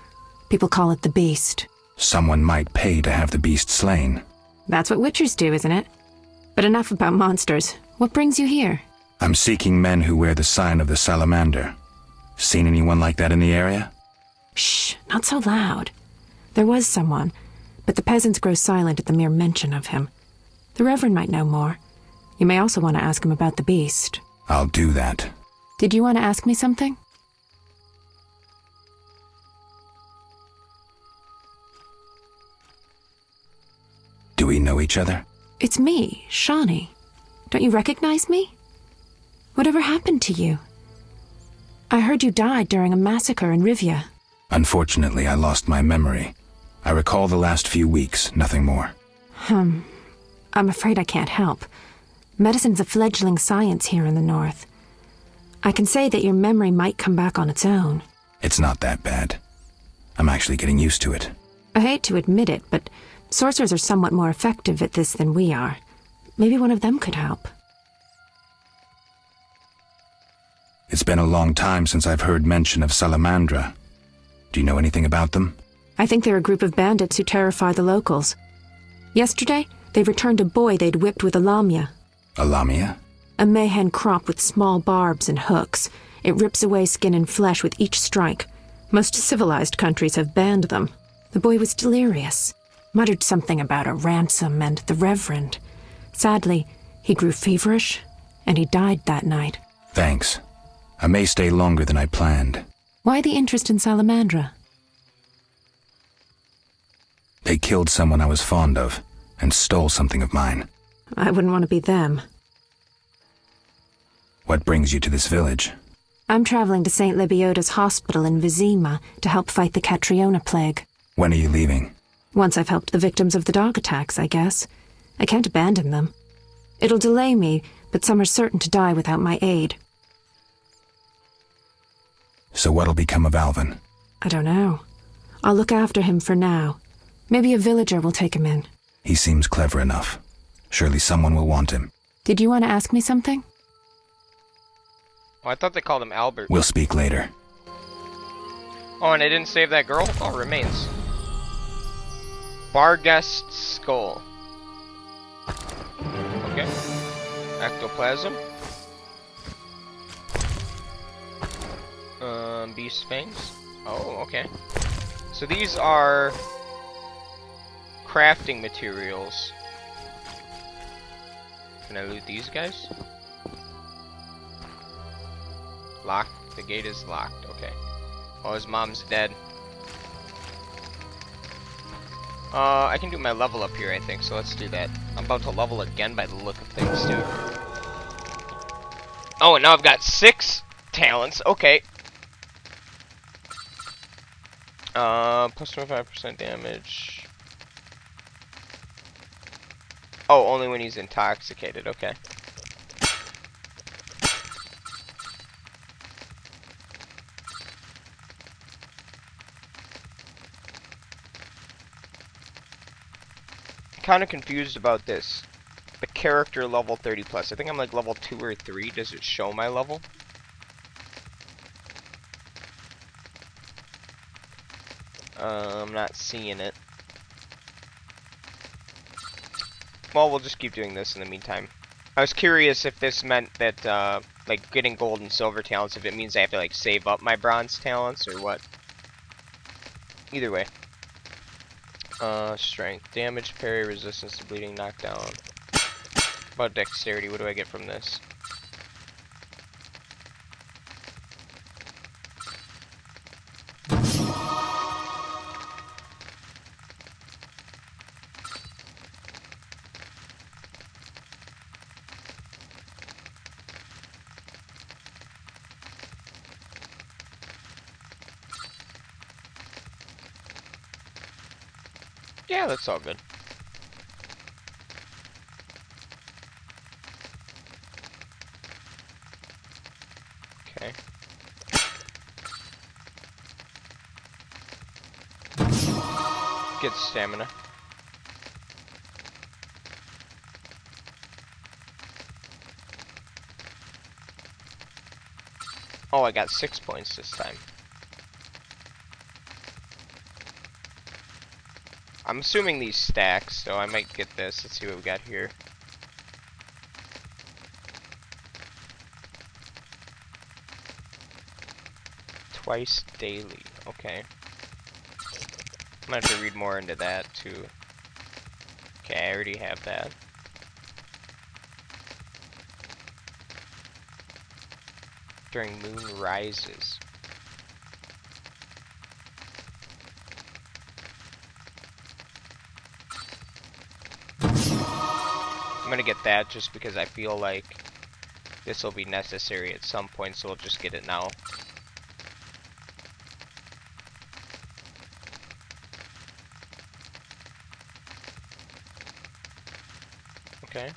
People call it the Beast. Someone might pay to have the beast slain. That's what witchers do, isn't it? But enough about monsters. What brings you here? I'm seeking men who wear the sign of the salamander. Seen anyone like that in the area? Shh, not so loud. There was someone, but the peasants grow silent at the mere mention of him. The Reverend might know more. You may also want to ask him about the beast. I'll do that. Did you want to ask me something? Do we know each other? It's me, Shawnee. Don't you recognize me? Whatever happened to you? I heard you died during a massacre in Rivia. Unfortunately, I lost my memory. I recall the last few weeks, nothing more. I'm afraid I can't help. Medicine's a fledgling science here in the north. I can say that your memory might come back on its own. It's not that bad. I'm actually getting used to it. I hate to admit it, but sorcerers are somewhat more effective at this than we are. Maybe one of them could help. It's been a long time since I've heard mention of Salamandra. Do you know anything about them? I think they're a group of bandits who terrify the locals. Yesterday, they returned a boy they'd whipped with a lamia. A lamia? A mayhen crop with small barbs and hooks. It rips away skin and flesh with each strike. Most civilized countries have banned them. The boy was delirious. Muttered something about a ransom and the Reverend. Sadly, he grew feverish, and he died that night. Thanks. I may stay longer than I planned. Why the interest in Salamandra? They killed someone I was fond of, and stole something of mine. I wouldn't want to be them. What brings you to this village? I'm traveling to St. Lebioda's hospital in Vizima to help fight the Catriona plague. When are you leaving? Once I've helped the victims of the dog attacks, I guess. I can't abandon them. It'll delay me, but some are certain to die without my aid. So what'll become of Alvin? I don't know. I'll look after him for now. Maybe a villager will take him in. He seems clever enough. Surely someone will want him. Did you want to ask me something? Oh, I thought they called him Albert. We'll speak later. Oh, and I didn't save that girl? Oh, remains. Barghest's skull. Okay. Ectoplasm. Beast fangs. Oh, okay. So these are crafting materials. Can I loot these guys? Locked. The gate is locked. Okay. Oh, his mom's dead. I can do my level up here, I think, so let's do that. I'm about to level again by the look of things, too. Oh, and now I've got 6 talents. Okay. Plus 25% damage. Oh, only when he's intoxicated. Okay. Kind of confused about this. The character level 30 plus. I think I'm like level 2 or 3. Does it show my level? I'm not seeing it. Well, we'll just keep doing this in the meantime. I was curious if this meant that like, getting gold and silver talents if it means I have to, like, save up my bronze talents or what. Either way. Strength. Damage, parry, resistance to bleeding, knockdown. About dexterity, what do I get from this? Yeah, that's all good. Okay. Get stamina. Oh, I got 6 points this time. I'm assuming these stacks, so I might get this. Let's see what we got here. Twice daily. Okay. I'm gonna have to read more into that too. Okay, I already have that. During moon rises. I'm gonna get that just because I feel like this will be necessary at some point, so we'll just get it now. Okay.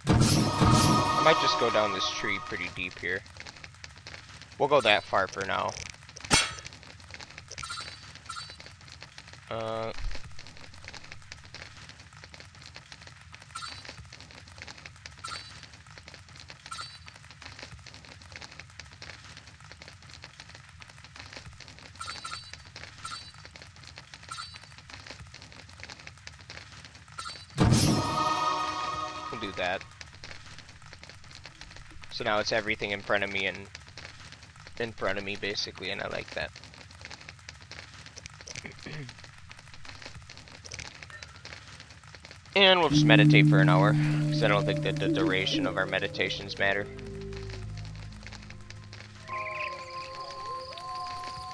I might just go down this tree pretty deep here. We'll go that far for now. We'll do that. So now it's everything in front of me and in front of me basically, and I like that. And we'll just meditate for an hour, because I don't think that the duration of our meditations matter.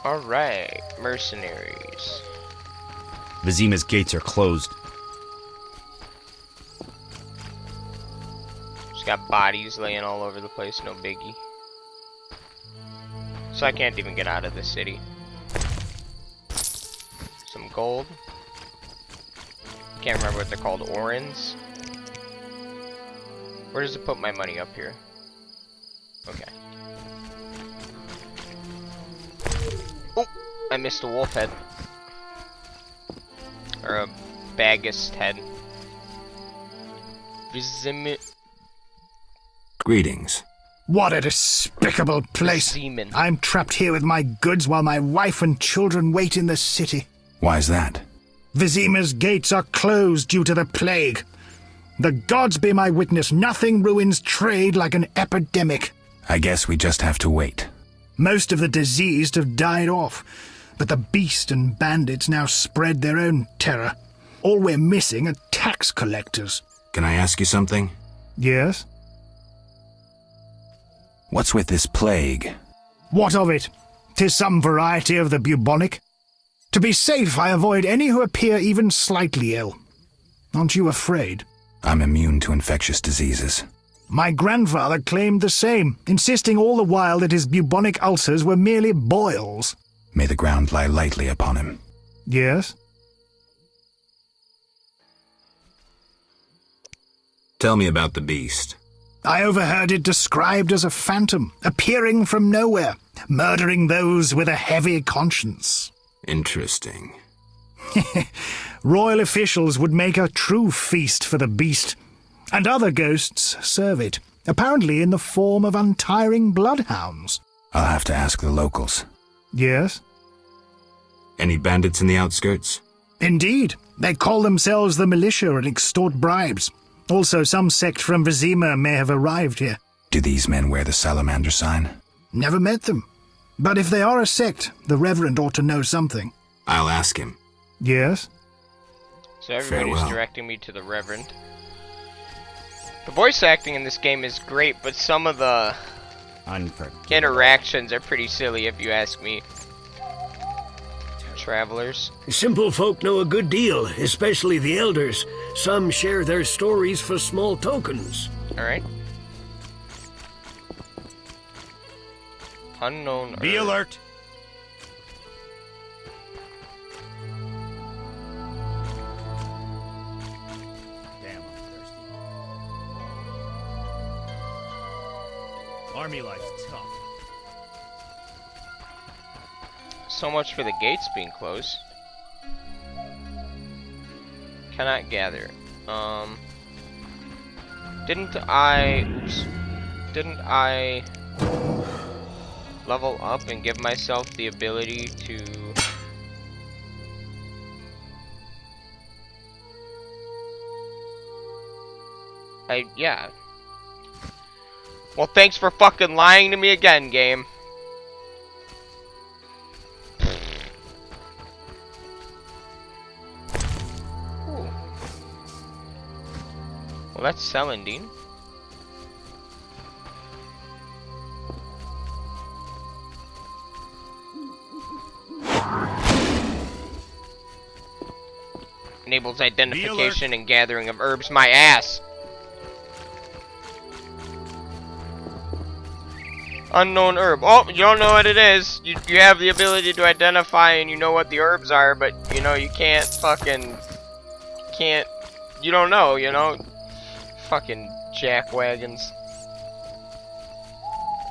Alright, mercenaries. Vizima's gates are closed. Just got bodies laying all over the place, no biggie. So I can't even get out of the city. Some gold. Can't remember what they're called, orens. Where does it put my money up here? Okay. Oh, I missed a wolf head. Or a bagist head. Greetings. What a despicable place. I'm trapped here with my goods while my wife and children wait in the city. Why's that? Vizima's gates are closed due to the plague. The gods be my witness, nothing ruins trade like an epidemic. I guess we just have to wait. Most of the diseased have died off, but the beast and bandits now spread their own terror. All we're missing are tax collectors. Can I ask you something? Yes? What's with this plague? What of it? 'Tis some variety of the bubonic. To be safe, I avoid any who appear even slightly ill. Aren't you afraid? I'm immune to infectious diseases. My grandfather claimed the same, insisting all the while that his bubonic ulcers were merely boils. May the ground lie lightly upon him. Yes? Tell me about the beast. I overheard it described as a phantom, appearing from nowhere, murdering those with a heavy conscience. Interesting. Royal officials would make a true feast for the beast, and other ghosts serve it, apparently in the form of untiring bloodhounds. I'll have to ask the locals. Yes? Any bandits in the outskirts? Indeed. They call themselves the militia and extort bribes. Also, some sect from Vizima may have arrived here. Do these men wear the salamander sign? Never met them. But if they are a sect, the Reverend ought to know something. I'll ask him. Yes? So everybody's Farewell. directing me to the Reverend. The voice acting in this game is great, but some of the interactions are pretty silly if you ask me. Travelers. Simple folk know a good deal, especially the elders. Some share their stories for small tokens. Alright. Unknown Be herb. alert. Damn, I'm thirsty. Army life's tough. So much for the gates being closed. Cannot gather. Didn't I level up and give myself the ability to yeah. Well, thanks for fucking lying to me again, game. Ooh. Well, that's Celandine. Enables identification and gathering of herbs. My ass. Unknown herb. Oh, you don't know what it is. You have the ability to identify and you know what the herbs are, but you know you can't fucking you don't know, you know. Fucking jackwagons.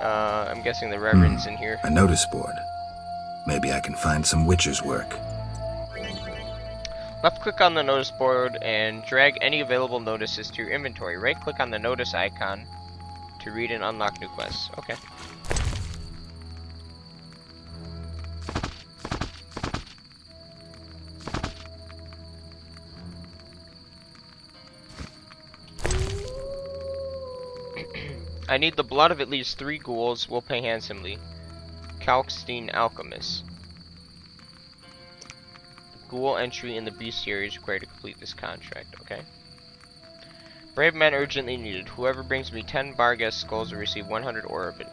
I'm guessing the Reverend's in here. A notice board. Maybe I can find some witcher's work. Left click on the notice board and drag any available notices to your inventory. Right click on the notice icon to read and unlock new quests. Okay. I need the blood of at least 3 ghouls. We'll pay handsomely. Kalkstein Alchemist. Ghoul entry in the bestiary is required to complete this contract. Okay. Brave men urgently needed. Whoever brings me 10 Barghest skulls will receive 100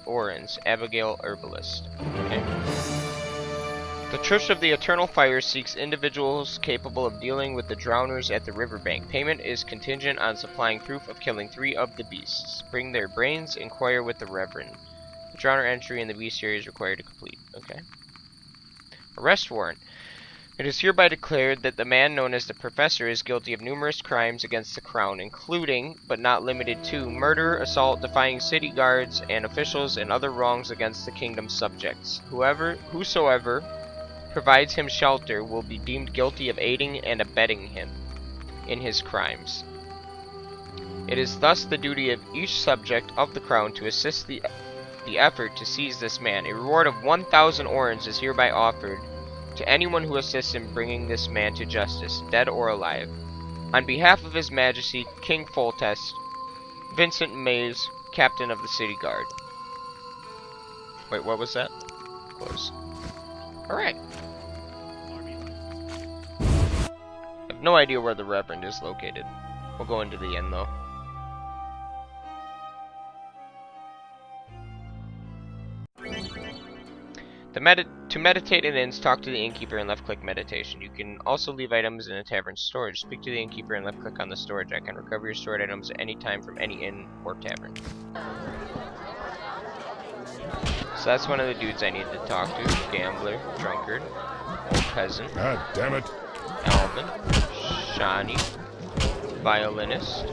orans. Abigail Herbalist. Okay. The Church of the Eternal Fire seeks individuals capable of dealing with the drowners at the riverbank. Payment is contingent on supplying proof of killing 3 of the beasts. Bring their brains. Inquire with the Reverend. The drowner entry in the bestiary is required to complete. Okay. Arrest warrant. It is hereby declared that the man known as the Professor is guilty of numerous crimes against the Crown, including, but not limited to, murder, assault, defying city guards and officials, and other wrongs against the kingdom's subjects. Whosoever provides him shelter will be deemed guilty of aiding and abetting him in his crimes. It is thus the duty of each subject of the Crown to assist the effort to seize this man. A reward of 1,000 orans is hereby offered to anyone who assists in bringing this man to justice, dead or alive. On behalf of His Majesty, King Foltest, Vincent Mays, Captain of the City Guard. Wait, what was that? Close. Alright. I have no idea where the Reverend is located. We'll go into the inn, though. To meditate in inns, talk to the innkeeper and left-click meditation. You can also leave items in a tavern's storage. Speak to the innkeeper and left-click on the storage icon. Recover your stored items at any time from any inn or tavern. So that's one of the dudes I need to talk to. Gambler, drunkard, old peasant. God damn it. Alvin, Shawnee, violinist,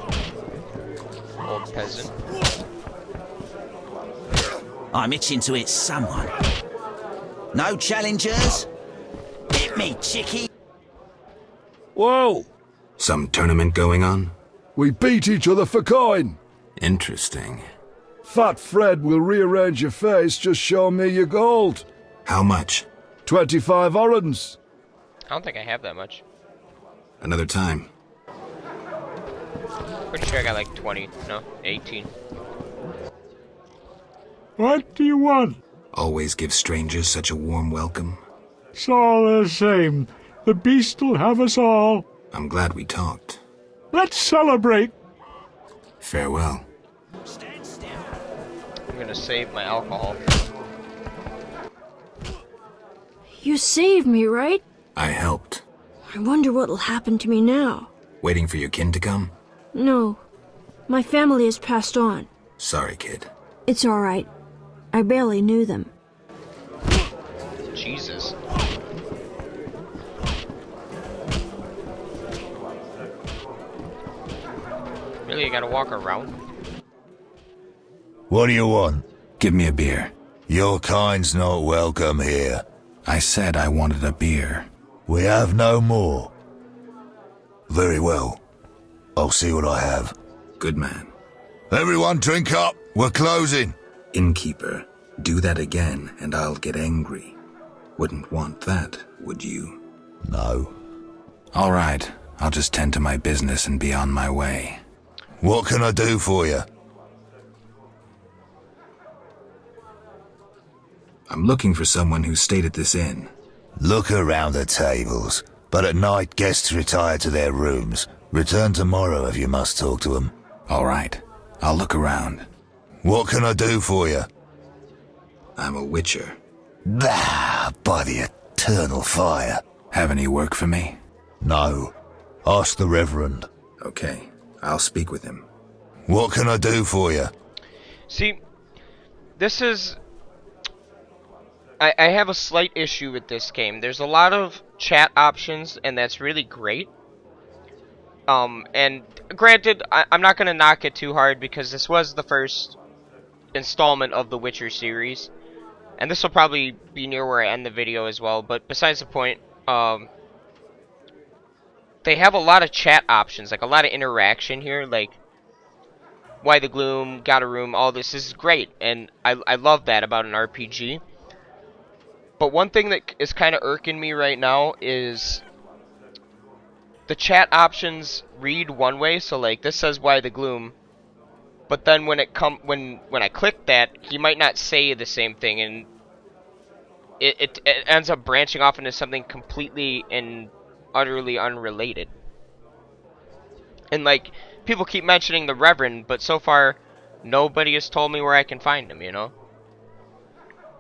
old peasant. I'm itching to hit someone. No challengers? Hit me, chickie. Whoa! Some tournament going on? We beat each other for coin. Interesting. Fat Fred will rearrange your face, just show me your gold. How much? 25 orans. I don't think I have that much. Another time. Pretty sure I got like 20. No, 18. What do you want? Always give strangers such a warm welcome. It's all the same. The beast'll have us all. I'm glad we talked. Let's celebrate. Farewell. I'm gonna save my alcohol. You saved me, right? I helped. I wonder what'll happen to me now. Waiting for your kin to come? No. My family has passed on. Sorry, kid. It's all right. I barely knew them. Jesus. Really, you gotta walk around? What do you want? Give me a beer. Your kind's not welcome here. I said I wanted a beer. We have no more. Very well. I'll see what I have. Good man. Everyone drink up. We're closing. Innkeeper, do that again and I'll get angry. Wouldn't want that, would you? No. All right. I'll just tend to my business and be on my way. What can I do for you? I'm looking for someone who stayed at this inn. Look around the tables, but at night guests retire to their rooms. Return tomorrow if you must talk to them. All right. I'll look around. What can I do for you? I'm a witcher. Ah, by the eternal fire. Have any work for me? No. Ask the Reverend. Okay. I'll speak with him. What can I do for you? See, this is... I have a slight issue with this game. There's a lot of chat options, and that's really great. And granted, I'm not going to knock it too hard because this was the first installment of the Witcher series. And this will probably be near where I end the video as well. But besides the point, they have a lot of chat options, like a lot of interaction here. Like, why the gloom, got a room, all this is great. And I love that about an RPG. But one thing that is kind of irking me right now is the chat options read one way. So like this says why the gloom, but then when I click that, he might not say the same thing, and it ends up branching off into something completely and utterly unrelated. And like people keep mentioning the Reverend, but so far nobody has told me where I can find him. You know.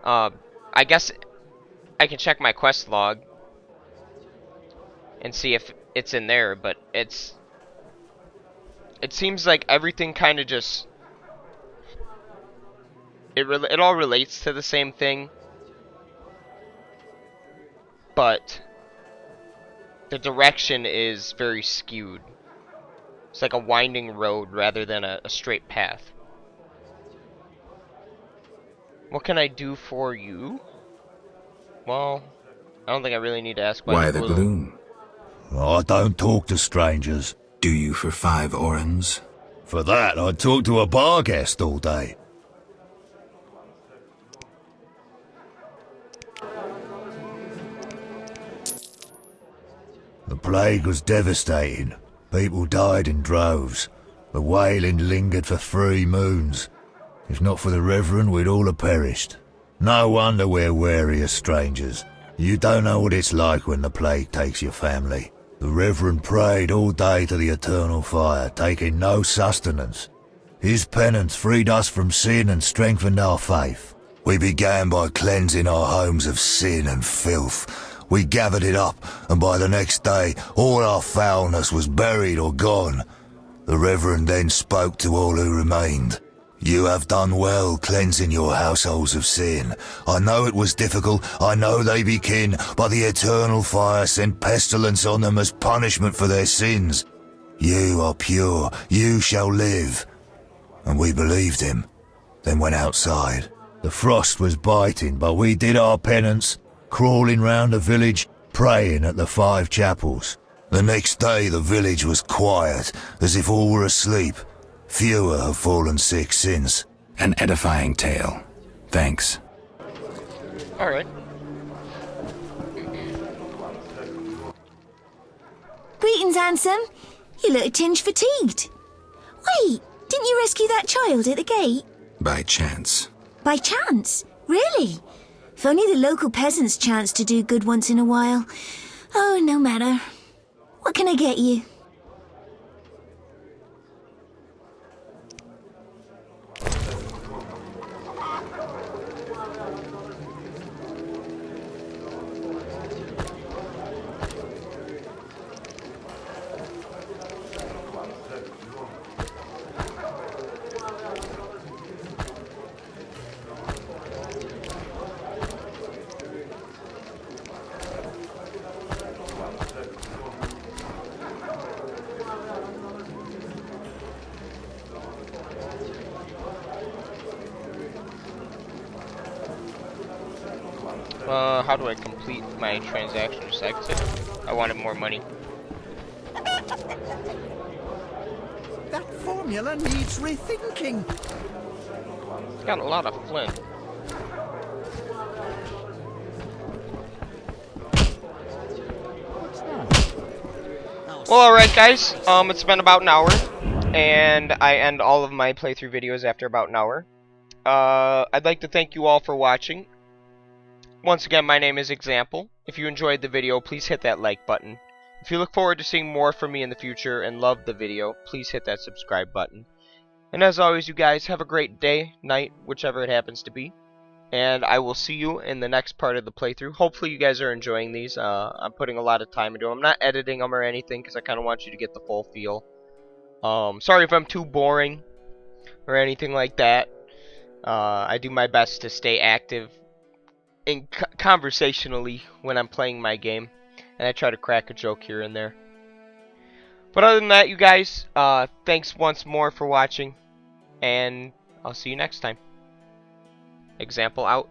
I guess I can check my quest log and see if it's in there, but it seems like everything kind of just it all relates to the same thing, but the direction is very skewed. It's like a winding road rather than a straight path. What can I do for you? Well, I don't think I really need to ask why the gloom. I don't talk to strangers. Do you for 5 orens? For that, I'd talk to a bar guest all day. The plague was devastating. People died in droves. The wailing lingered for 3 moons. If not for the Reverend, we'd all have perished. No wonder we're wary of strangers. You don't know what it's like when the plague takes your family. The Reverend prayed all day to the eternal fire, taking no sustenance. His penance freed us from sin and strengthened our faith. We began by cleansing our homes of sin and filth. We gathered it up, and by the next day, all our foulness was buried or gone. The Reverend then spoke to all who remained. You have done well cleansing your households of sin. I know it was difficult, I know they be kin, but the eternal fire sent pestilence on them as punishment for their sins. You are pure, you shall live. And we believed him, then went outside. The frost was biting, but we did our penance, crawling round the village, praying at the 5 chapels. The next day the village was quiet, as if all were asleep. Fewer have fallen sick since. An edifying tale. Thanks. Alright. Wait Greetings, handsome. You look a tinge fatigued. Wait, didn't you rescue that child at the gate? By chance. By chance? Really? If only the local peasants chance to do good once in a while. Oh, no matter. What can I get you? How do I complete my transaction? Just exit? I wanted more money. That formula needs rethinking. Got a lot of flint. Well, alright guys, it's been about an hour, and I end all of my playthrough videos after about an hour. I'd like to thank you all for watching. Once again, my name is Exxample. If you enjoyed the video, please hit that like button. If you look forward to seeing more from me in the future and love the video, please hit that subscribe button. And as always, you guys, have a great day, night, whichever it happens to be. And I will see you in the next part of the playthrough. Hopefully you guys are enjoying these. I'm putting a lot of time into them. I'm not editing them or anything because I kind of want you to get the full feel. Sorry if I'm too boring or anything like that. I do my best to stay active and conversationally when I'm playing my game, and I try to crack a joke here and there. But other than that, you guys, thanks once more for watching, and I'll see you next time. Exxample out.